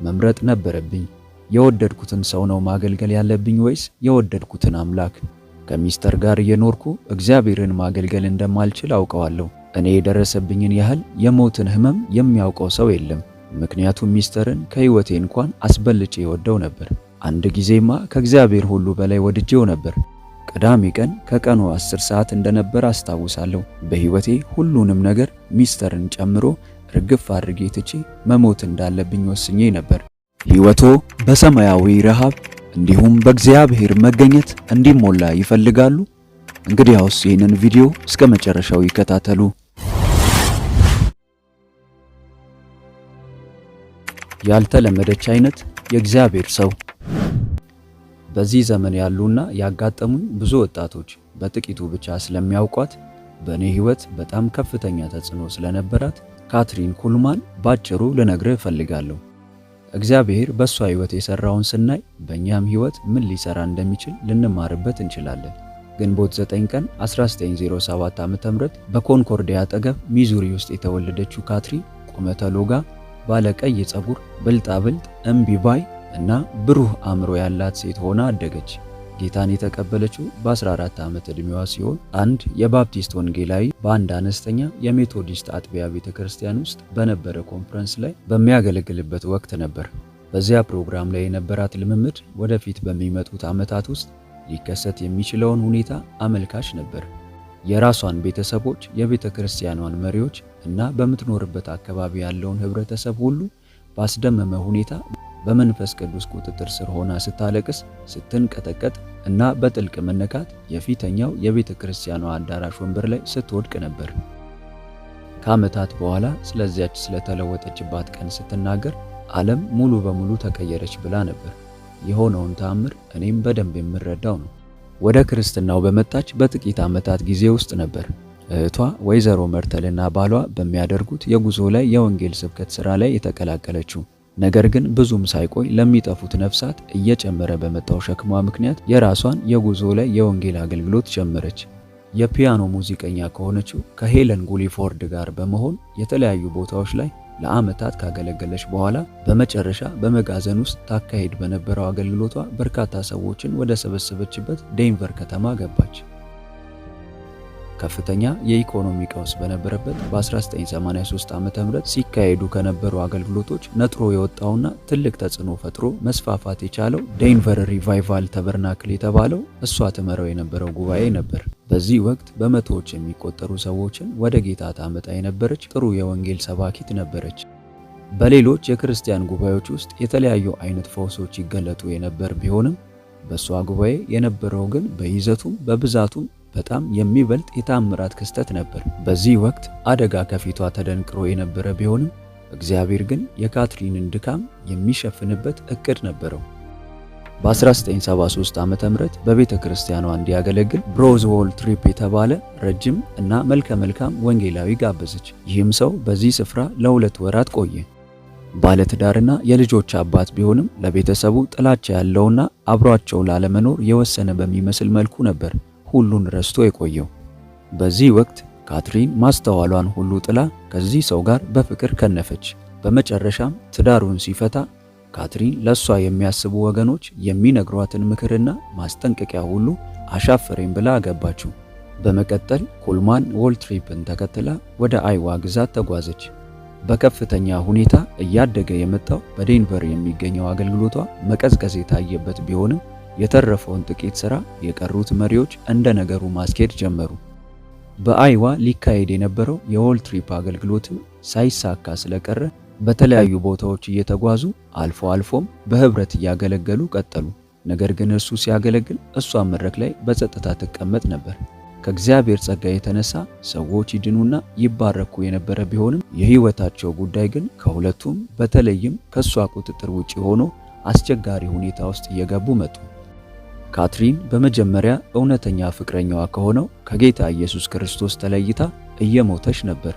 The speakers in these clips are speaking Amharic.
መምረጥ ነበረብኝ። የወደድኩትን ሰው ነው ማገልገል ያለብኝ ወይስ የወደድኩትን አምላክ? ከሚስተር ጋር እየኖርኩ እግዚአብሔርን ማገልገል እንደማልችል አውቀዋለሁ። እኔ የደረሰብኝን ያህል የሞትን ሕመም የሚያውቀው ሰው የለም። ምክንያቱም ሚስተርን ከሕይወቴ እንኳን አስበልጬ ወደው ነበር። አንድ ጊዜማ ከእግዚአብሔር ሁሉ በላይ ወድጄው ነበር። ቅዳሜ ቀን ከቀኑ 10 ሰዓት እንደነበር አስታውሳለሁ። በሕይወቴ ሁሉንም ነገር ሚስተርን ጨምሮ ርግፍ አድርጌ ትቼ መሞት እንዳለብኝ ወስኜ ነበር። ሕይወቶ በሰማያዊ ረሃብ እንዲሁም በእግዚአብሔር መገኘት እንዲሞላ ይፈልጋሉ? እንግዲያውስ ይህንን ቪዲዮ እስከ መጨረሻው ይከታተሉ። ያልተለመደች አይነት የእግዚአብሔር ሰው። በዚህ ዘመን ያሉና ያጋጠሙኝ ብዙ ወጣቶች በጥቂቱ ብቻ ስለሚያውቋት በእኔ ሕይወት በጣም ከፍተኛ ተጽዕኖ ስለነበራት ካትሪን ኩልማን ባጭሩ ልነግርህ እፈልጋለሁ። እግዚአብሔር በእሷ ሕይወት የሰራውን ስናይ በእኛም ሕይወት ምን ሊሰራ እንደሚችል ልንማርበት እንችላለን። ግንቦት 9 ቀን 1907 ዓ.ም በኮንኮርዲያ አጠገብ ሚዙሪ ውስጥ የተወለደችው ካትሪን ቁመተ ሎጋ፣ ባለቀይ ፀጉር፣ ብልጣብልጥ፣ እምቢባይ እና ብሩህ አእምሮ ያላት ሴት ሆና አደገች። ጌታን የተቀበለችው በ14 ዓመት ዕድሜዋ ሲሆን አንድ የባፕቲስት ወንጌላዊ በአንድ አነስተኛ የሜቶዲስት አጥቢያ ቤተክርስቲያን ውስጥ በነበረ ኮንፈረንስ ላይ በሚያገለግልበት ወቅት ነበር። በዚያ ፕሮግራም ላይ የነበራት ልምምድ ወደፊት በሚመጡት ዓመታት ውስጥ ሊከሰት የሚችለውን ሁኔታ አመልካች ነበር። የራሷን ቤተሰቦች፣ የቤተክርስቲያኗን መሪዎች እና በምትኖርበት አካባቢ ያለውን ህብረተሰብ ሁሉ ባስደመመ ሁኔታ በመንፈስ ቅዱስ ቁጥጥር ስር ሆና ስታለቅስ፣ ስትንቀጠቀጥ እና በጥልቅ መነካት የፊተኛው የቤተ ክርስቲያኗ አዳራሽ ወንበር ላይ ስትወድቅ ነበር። ከዓመታት በኋላ ስለዚያች ስለተለወጠችባት ቀን ስትናገር ዓለም ሙሉ በሙሉ ተቀየረች ብላ ነበር። የሆነውን ተአምር እኔም በደንብ የምረዳው ነው። ወደ ክርስትናው በመጣች በጥቂት ዓመታት ጊዜ ውስጥ ነበር እህቷ ወይዘሮ መርተልና ባሏ በሚያደርጉት የጉዞ ላይ የወንጌል ስብከት ሥራ ላይ የተቀላቀለችው። ነገር ግን ብዙም ሳይቆይ ለሚጠፉት ነፍሳት እየጨመረ በመጣው ሸክሟ ምክንያት የራሷን የጉዞ ላይ የወንጌል አገልግሎት ጀመረች። የፒያኖ ሙዚቀኛ ከሆነችው ከሄለን ጉሊፎርድ ጋር በመሆን የተለያዩ ቦታዎች ላይ ለዓመታት ካገለገለች በኋላ በመጨረሻ በመጋዘን ውስጥ ታካሄድ በነበረው አገልግሎቷ በርካታ ሰዎችን ወደ ሰበሰበችበት ዴንቨር ከተማ ገባች። ከፍተኛ የኢኮኖሚ ቀውስ በነበረበት በ1983 ዓ.ም ሲካሄዱ ከነበሩ አገልግሎቶች ነጥሮ የወጣውና ትልቅ ተጽዕኖ ፈጥሮ መስፋፋት የቻለው ዴንቨር ሪቫይቫል ተበርናክል የተባለው እሷ ትመራው የነበረው ጉባኤ ነበር። በዚህ ወቅት በመቶዎች የሚቆጠሩ ሰዎችን ወደ ጌታ ታመጣ የነበረች ጥሩ የወንጌል ሰባኪት ነበረች። በሌሎች የክርስቲያን ጉባኤዎች ውስጥ የተለያዩ አይነት ፈውሶች ይገለጡ የነበር ቢሆንም በእሷ ጉባኤ የነበረው ግን በይዘቱም በብዛቱም በጣም የሚበልጥ የታምራት ክስተት ነበር። በዚህ ወቅት አደጋ ከፊቷ ተደንቅሮ የነበረ ቢሆንም እግዚአብሔር ግን የካትሪንን ድካም የሚሸፍንበት እቅድ ነበረው። በ1973 ዓ.ም በቤተ ክርስቲያኗ እንዲያገለግል ብሮዝዎል ትሪፕ የተባለ ረጅም እና መልከ መልካም ወንጌላዊ ጋበዘች። ይህም ሰው በዚህ ስፍራ ለ2 ወራት ቆየ። ባለትዳርና የልጆች አባት ቢሆንም ለቤተሰቡ ጥላቻ ያለውና አብሯቸው ላለመኖር የወሰነ በሚመስል መልኩ ነበር ሁሉን ረስቶ የቆየው። በዚህ ወቅት ካትሪን ማስተዋሏን ሁሉ ጥላ ከዚህ ሰው ጋር በፍቅር ከነፈች። በመጨረሻም ትዳሩን ሲፈታ ካትሪን ለሷ የሚያስቡ ወገኖች የሚነግሯትን ምክርና ማስጠንቀቂያ ሁሉ አሻፈረኝ ብላ አገባችው። በመቀጠል ኩልማን ወልትሪፕን ተከትላ ወደ አይዋ ግዛት ተጓዘች። በከፍተኛ ሁኔታ እያደገ የመጣው በዴንቨር የሚገኘው አገልግሎቷ መቀዝቀዝ የታየበት ቢሆንም የተረፈውን ጥቂት ሥራ የቀሩት መሪዎች እንደ ነገሩ ማስኬድ ጀመሩ። በአይዋ ሊካሄድ የነበረው የወልትሪፕ አገልግሎትም ሳይሳካ ስለቀረ በተለያዩ ቦታዎች እየተጓዙ አልፎ አልፎም በህብረት እያገለገሉ ቀጠሉ። ነገር ግን እርሱ ሲያገለግል እሷ መድረክ ላይ በጸጥታ ትቀመጥ ነበር። ከእግዚአብሔር ጸጋ የተነሳ ሰዎች ይድኑና ይባረኩ የነበረ ቢሆንም የህይወታቸው ጉዳይ ግን ከሁለቱም በተለይም ከሷ ቁጥጥር ውጪ ሆኖ አስቸጋሪ ሁኔታ ውስጥ እየገቡ መጡ። ካትሪን በመጀመሪያ እውነተኛ ፍቅረኛዋ ከሆነው ከጌታ ኢየሱስ ክርስቶስ ተለይታ እየሞተች ነበር።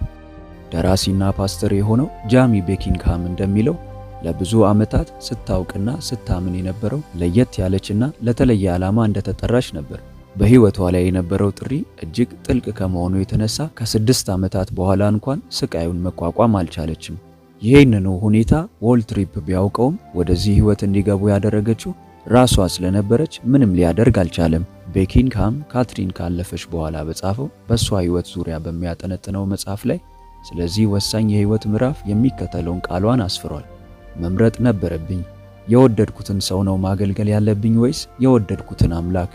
ደራሲና ፓስተር የሆነው ጃሚ ቤኪንግሃም እንደሚለው ለብዙ ዓመታት ስታውቅና ስታምን የነበረው ለየት ያለችና ለተለየ ዓላማ እንደተጠራች ነበር። በህይወቷ ላይ የነበረው ጥሪ እጅግ ጥልቅ ከመሆኑ የተነሳ ከ6 ዓመታት በኋላ እንኳን ስቃዩን መቋቋም አልቻለችም። ይህንኑ ሁኔታ ወልትሪፕ ቢያውቀውም ወደዚህ ህይወት እንዲገቡ ያደረገችው ራሷ ስለነበረች ምንም ሊያደርግ አልቻለም። ቤኪንግሃም ካትሪን ካለፈች በኋላ በጻፈው በሷ ህይወት ዙሪያ በሚያጠነጥነው መጽሐፍ ላይ ስለዚህ ወሳኝ የህይወት ምዕራፍ የሚከተለውን ቃሏን አስፍሯል። መምረጥ ነበረብኝ። የወደድኩትን ሰው ነው ማገልገል ያለብኝ ወይስ የወደድኩትን አምላክ?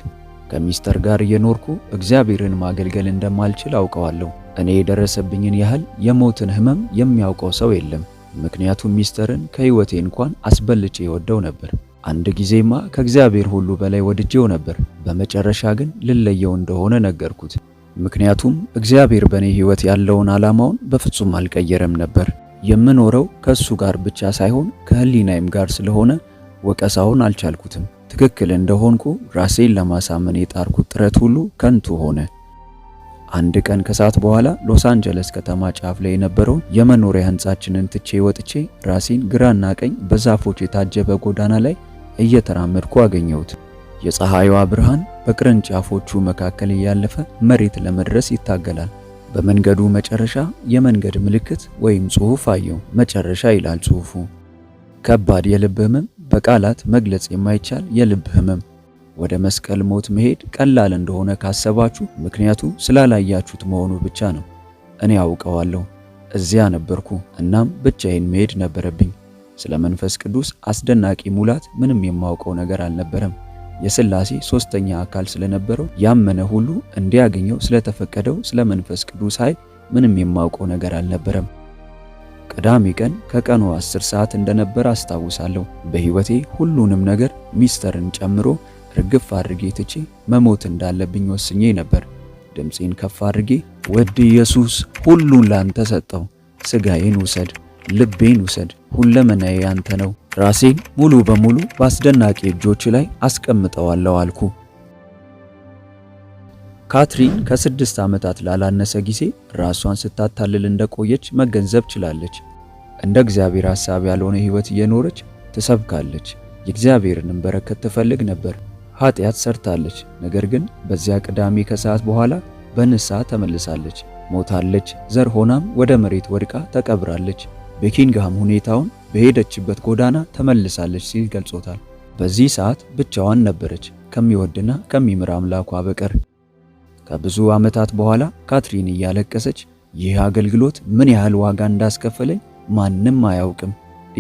ከሚስተር ጋር እየኖርኩ እግዚአብሔርን ማገልገል እንደማልችል አውቀዋለሁ። እኔ የደረሰብኝን ያህል የሞትን ህመም የሚያውቀው ሰው የለም። ምክንያቱም ሚስተርን ከህይወቴ እንኳን አስበልጬ የወደው ነበር። አንድ ጊዜማ ከእግዚአብሔር ሁሉ በላይ ወድጄው ነበር። በመጨረሻ ግን ልለየው እንደሆነ ነገርኩት። ምክንያቱም እግዚአብሔር በእኔ ህይወት ያለውን ዓላማውን በፍጹም አልቀየረም ነበር። የምኖረው ከእሱ ጋር ብቻ ሳይሆን ከህሊናይም ጋር ስለሆነ ወቀሳውን አልቻልኩትም። ትክክል እንደሆንኩ ራሴን ለማሳመን የጣርኩት ጥረት ሁሉ ከንቱ ሆነ። አንድ ቀን ከሰዓት በኋላ ሎስ አንጀለስ ከተማ ጫፍ ላይ የነበረውን የመኖሪያ ህንጻችንን ትቼ ወጥቼ ራሴን ግራና ቀኝ በዛፎች የታጀበ ጎዳና ላይ እየተራመድኩ አገኘሁት። የፀሐይዋ ብርሃን በቅርንጫፎቹ መካከል እያለፈ መሬት ለመድረስ ይታገላል። በመንገዱ መጨረሻ የመንገድ ምልክት ወይም ጽሑፍ አየሁ። መጨረሻ ይላል ጽሑፉ። ከባድ የልብ ህመም፣ በቃላት መግለጽ የማይቻል የልብ ህመም። ወደ መስቀል ሞት መሄድ ቀላል እንደሆነ ካሰባችሁ ምክንያቱ ስላላያችሁት መሆኑ ብቻ ነው። እኔ አውቀዋለሁ። እዚያ ነበርኩ። እናም ብቻዬን መሄድ ነበረብኝ። ስለ መንፈስ ቅዱስ አስደናቂ ሙላት ምንም የማውቀው ነገር አልነበረም። የሥላሴ ሶስተኛ አካል ስለነበረው ያመነ ሁሉ እንዲያገኘው ስለተፈቀደው ስለ መንፈስ ቅዱስ ኃይል ምንም የማውቀው ነገር አልነበረም። ቅዳሜ ቀን ከቀኑ 10 ሰዓት እንደነበር አስታውሳለሁ። በህይወቴ ሁሉንም ነገር ሚስተርን ጨምሮ ርግፍ አድርጌ ትቼ መሞት እንዳለብኝ ወስኜ ነበር። ድምፄን ከፍ አድርጌ ውድ ኢየሱስ ሁሉን ላንተ ሰጠው። ስጋዬን ውሰድ፣ ልቤን ውሰድ፣ ሁለመናዬ ያንተ ነው። ራሴን ሙሉ በሙሉ በአስደናቂ እጆች ላይ አስቀምጠዋለሁ አልኩ። ካትሪን ከ6 ዓመታት ላላነሰ ጊዜ ራሷን ስታታልል እንደቆየች መገንዘብ ችላለች። እንደ እግዚአብሔር ሐሳብ ያልሆነ ህይወት እየኖረች ትሰብካለች። የእግዚአብሔርንም በረከት ትፈልግ ነበር። ኃጢአት ሰርታለች። ነገር ግን በዚያ ቅዳሜ ከሰዓት በኋላ በንስሐ ተመልሳለች። ሞታለች፣ ዘር ሆናም ወደ መሬት ወድቃ ተቀብራለች። ቤኪንግሃም ሁኔታውን በሄደችበት ጎዳና ተመልሳለች ሲል ገልጾታል። በዚህ ሰዓት ብቻዋን ነበረች ከሚወድና ከሚምር አምላኳ በቀር። ከብዙ ዓመታት በኋላ ካትሪን እያለቀሰች ይህ አገልግሎት ምን ያህል ዋጋ እንዳስከፈለኝ ማንም አያውቅም፣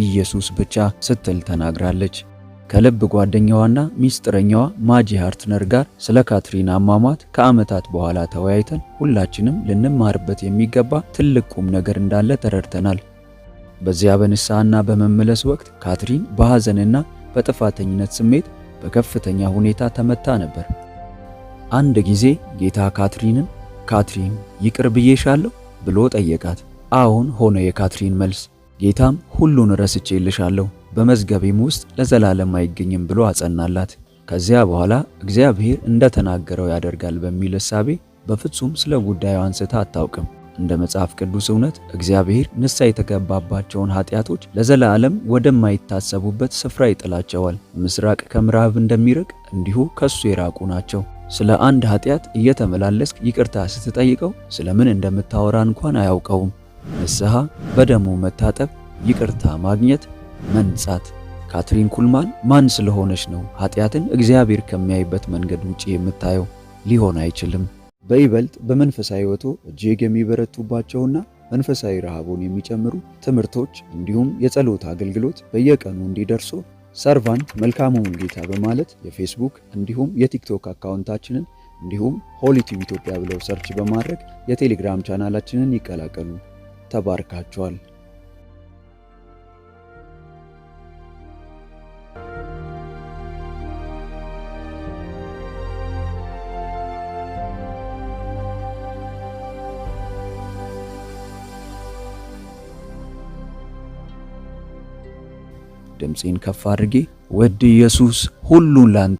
ኢየሱስ ብቻ ስትል ተናግራለች። ከልብ ጓደኛዋና ሚስጥረኛዋ ማጂ ሃርትነር ጋር ስለ ካትሪን አሟሟት ከዓመታት በኋላ ተወያይተን ሁላችንም ልንማርበት የሚገባ ትልቅ ቁም ነገር እንዳለ ተረድተናል። በዚያ በንስሐና በመመለስ ወቅት ካትሪን በሐዘንና በጥፋተኝነት ስሜት በከፍተኛ ሁኔታ ተመታ ነበር። አንድ ጊዜ ጌታ ካትሪንን ካትሪን ይቅር ብዬሻለሁ ብሎ ጠየቃት። አዎን ሆነ የካትሪን መልስ። ጌታም ሁሉን ረስቼልሻለሁ በመዝገቤም ውስጥ ለዘላለም አይገኝም ብሎ አጸናላት። ከዚያ በኋላ እግዚአብሔር እንደተናገረው ያደርጋል በሚል እሳቤ በፍጹም ስለ ጉዳዩ አንስታ አታውቅም። እንደ መጽሐፍ ቅዱስ እውነት እግዚአብሔር ንስሐ የተገባባቸውን ኃጢአቶች ለዘላለም ወደማይታሰቡበት ስፍራ ይጥላቸዋል። ምስራቅ ከምዕራብ እንደሚርቅ እንዲሁ ከሱ የራቁ ናቸው። ስለ አንድ ኃጢአት እየተመላለስክ ይቅርታ ስትጠይቀው ስለምን እንደምታወራ እንኳን አያውቀውም። ንስሐ፣ በደሙ መታጠብ፣ ይቅርታ ማግኘት፣ መንጻት። ካትሪን ኩልማን ማን ስለሆነች ነው ኃጢአትን እግዚአብሔር ከሚያይበት መንገድ ውጪ የምታየው? ሊሆን አይችልም። በይበልጥ በመንፈሳዊ ሕይወቶ እጅግ የሚበረቱባቸውና መንፈሳዊ ረሃቡን የሚጨምሩ ትምህርቶች እንዲሁም የጸሎት አገልግሎት በየቀኑ እንዲደርሱ ሰርቫንት መልካሙን ጌታ በማለት የፌስቡክ እንዲሁም የቲክቶክ አካውንታችንን እንዲሁም ሆሊ ቲዩብ ኢትዮጵያ ብለው ሰርች በማድረግ የቴሌግራም ቻናላችንን ይቀላቀሉ። ተባርካችኋል። ድምፄን ከፍ አድርጌ ውድ ኢየሱስ ሁሉን ላንተ